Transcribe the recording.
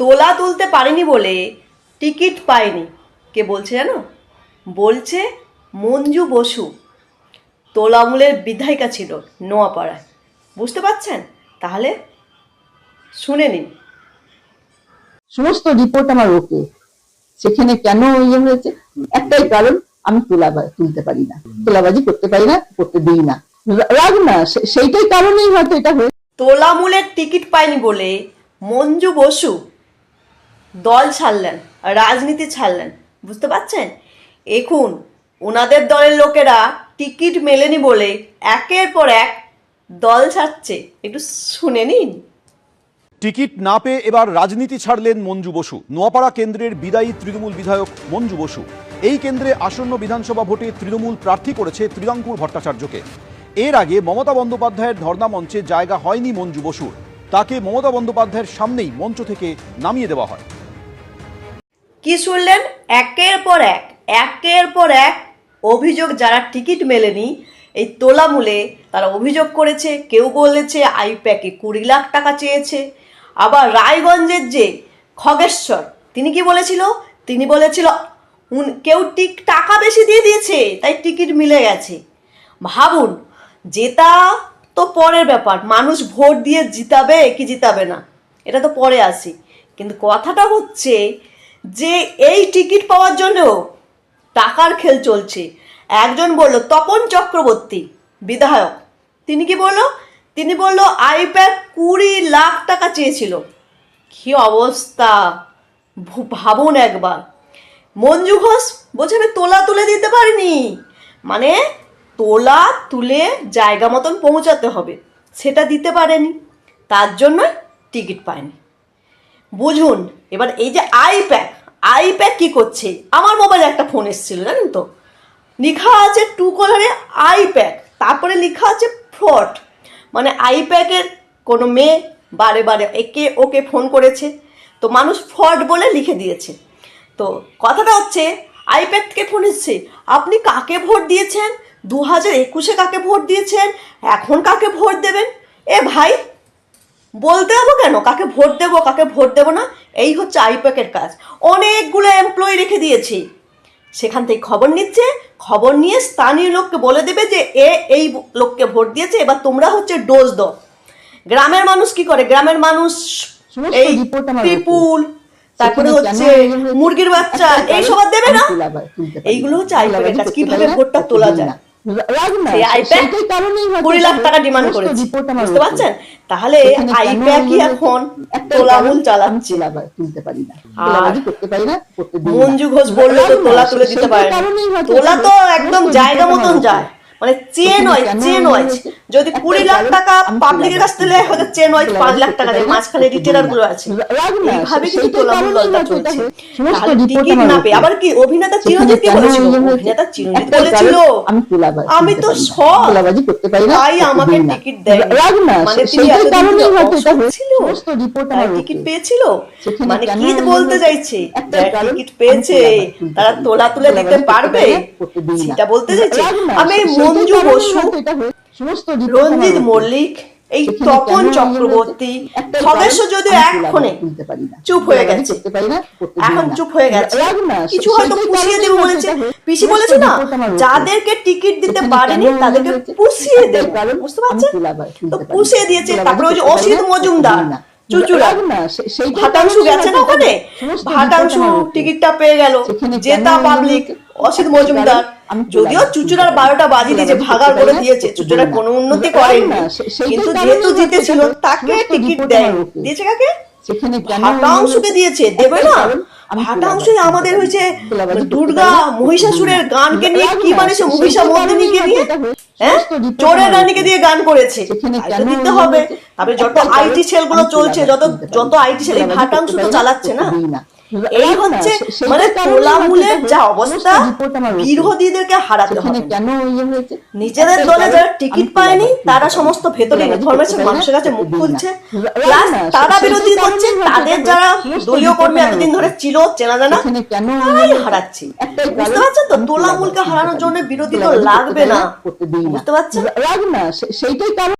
তোলা তুলতে পারেনি বলে টিকিট পায়নি। কে বলছে জানো? বলছে মঞ্জু বসু, তোলামূলের বিধায়িকা ছিল নোয়াপাড়ায়। বুঝতে পারছেন? তাহলে শুনে নিন। সমস্ত রিপোর্ট আমার ওকে। সেখানে কেন ইয়ে হয়েছে, একটাই কারণ, আমি তুলতে পারি না, তোলাবাজি করতে পারি না, করতে দিই না, রাগ না, সেইটাই কারণেই হয়তো এটা হয়েছে। তোলামূলের টিকিট পায়নি বলে মঞ্জু বসু দল ছাড়লেন, রাজনীতি ছাড়লেন। বুঝতে পারছেন? এখন ওনাদের দলের লোকেরা টিকিট মেলেনি বলে একের পর এক দল ছাড়ছে। একটু শুনে নিন। টিকিট না পেয়ে এবার রাজনীতি ছাড়লেন মঞ্জু বসু। নোয়াপাড়া কেন্দ্রের বিদায়ী তৃণমূল বিধায়ক মঞ্জু বসু এই কেন্দ্রে আসন্ন বিধানসভা ভোটে তৃণমূল প্রার্থী করেছে ত্রিদাঙ্কুর ভট্টাচার্যকে। এর আগে মমতা বন্দ্যোপাধ্যায়ের ধর্ণা মঞ্চে জায়গা হয়নি মঞ্জু বসুর, তাকে মমতা বন্দ্যোপাধ্যায়ের সামনেই মঞ্চ থেকে নামিয়ে দেওয়া হয়। কি শুনলেন? একের পর এক অভিযোগ। যারা টিকিট মেলেনি এই তোলামূলে, তারা অভিযোগ করেছে। কেউ বলেছে আইপ্যাকে 20 লাখ টাকা চেয়েছে। আবার রায়গঞ্জের যে খগেশ্বর, তিনি কি বলেছিল? তিনি বলেছিল কেউ টাকা বেশি দিয়ে দিয়েছে, তাই টিকিট মিলে গেছে। ভাবুন, জেতা তো পরের ব্যাপার, মানুষ ভোট দিয়ে জিতাবে কি জিতাবে না এটা তো পরে আসি। কিন্তু কথাটা হচ্ছে যে এই টিকিট পাওয়ার জন্য টাকার খেল চলছে। একজন বলল, তপন চক্রবর্তী বিধায়ক, তিনি কি বলল? তিনি বলল আইপ্যাক 20 লাখ টাকা চেয়েছিল। কি অবস্থা ভাবুন একবার। মঞ্জু ঘোষ বলছে আমি তোলা তুলে দিতে পারিনি, মানে তোলা তুলে জায়গা মতন পৌঁছাতে হবে, সেটা দিতে পারেনি, তার জন্য টিকিট পায়নি। বুঝুন এবার এই যে আইপ্যাক কি করছে। আমার মোবাইলে একটা ফোন এসেছিল, জানেন তো, লেখা আছে টু কলারে আইপ্যাক, তারপরে লেখা আছে ফ্রড। মানে আইপ্যাকের কোনো মেয়ে বারে বারে ওকে ফোন করেছে, তো মানুষ ফ্রড বলে লিখে দিয়েছে। তো কথাটা হচ্ছে আইপ্যাক থেকে ফোন এসছে, আপনি কাকে ভোট দিয়েছেন, 2021-এ কাকে ভোট দিয়েছেন, এখন কাকে ভোট দেবেন? এ ভাই, বলতে হবে কেন কাকে ভোট দেবো কাকে ভোট দেবো না? এই হচ্ছে আইপ্যাকের কাজ। অনেকগুলো এমপ্লয়ি রেখে দিয়েছে, সেখান থেকে খবর নিচ্ছে, খবর নিয়ে স্থানীয় লোককে বলে দেবে যে এই লোককে ভোট দিয়েছে, এবার তোমরা হচ্ছে ডোজ দাও। গ্রামের মানুষ কি করে? গ্রামের মানুষ এই পিপুল, তারপরে হচ্ছে মুরগির বাচ্চা, এইসব আর দেবে না। এইগুলো হচ্ছে আইপ্যাকের কাজ, কিভাবে ভোটটা তোলা যায়। 20 লাখ টাকা ডিমান্ড করেছে, বুঝতে পারছেন? তাহলে আইপ্যাকই এখন তোলামূল চালাচ্ছে। মঞ্জু ঘোষ বললো তো তোলা তুলে দিতে পারে, তোলা তো একদম জায়গা মতন যায়, মানে চেন ওয়াইজ। যদি 20 লাখ টাকা পাবলিকের কাছ থেকে হয়তো চেন ওয়াইজ 5 লাখ টাকা দেয়, মাঝখানে রিটেলার গুলো আছে। এইভাবে কিন্তু তোলামূল দলটা চলছে। তাহলে টিকিট না পেয়ে আবার কি অভিনেতা চিরঞ্জিত কি বলেছিল? অভিনেতা চিরঞ্জিত বলেছিল আমি তো সব তাই আমাকে টিকিট দেয়, মানে তিনি টিকিট পেয়েছিল, মানে কি বলতে চাইছে? টিকিট পেয়েছে তারা তোলা তুলে দিতে পারবে, সেটা বলতে চাইছে। আমি মঞ্জু বসু, রঞ্জিত মল্লিক, এই তপন চক্রবর্তী, খগেশ্বর যদিও এখনে চুপ হয়ে গেছে, এখন চুপ হয়ে গেছে, কিছু হয়তো পুষিয়ে দেবে বলেছে। পিসি বলেছে না, যাদেরকে টিকিট দিতে পারেনি তাদেরকে পুষিয়ে দেবে, বুঝতে পারছেন তো? পুষিয়ে দিয়েছে। তারপরে ওই যে অসিত মজুমদার চুচুড়া, ভাটাংশু গেছে না ওখানে, ভাটাংশু টিকিটটা পেয়ে গেল, জেতা পাবলিক অসিত মজুমদার। যদিও চুচুড়ার 12টা বাজি দিয়েছে, ভাগার করে দিয়েছে, চুচুড়ার কোনো উন্নতি করেনি, কিন্তু যেহেতু জিতেছিল তাকে টিকিট দেয়। দিয়েছে কাকে? ভাটাংশুকে দিয়েছে, দেবে না? ভাটাংশুই আমাদের হয়েছে দুর্গা মহিষাসুরের গানকে নিয়ে কি বানিয়েছে, মহিষা মর্দিনীকে নিয়ে, হ্যাঁ, চোরের রানীকে দিয়ে গান করেছে, দিতে হবে। তারপরে যত আইটি সেল গুলো চলছে, যত আইটি সেল, এই ভাটাংশু তো চালাচ্ছে না। এই হচ্ছে মানে তোলামূলের যা অবস্থা, বিরোধীদেরকে হারাতে হবে। নিজেদের দলে যারা টিকিট পায়নি তারা সমস্ত ভেতরে ইনফরমেশন মানুষের কাছে মুখ খুলছে, প্লাস তারা বিরোধী করছে তাদের যারা দলীয় কর্মী এতদিন ধরে ছিল চেনা জানা, তারাই হারাচ্ছে। বুঝতে পারছেন তো? তোলামূলকে হারানোর জন্য বিরোধী তো লাগবে না, বুঝতে পারছেন?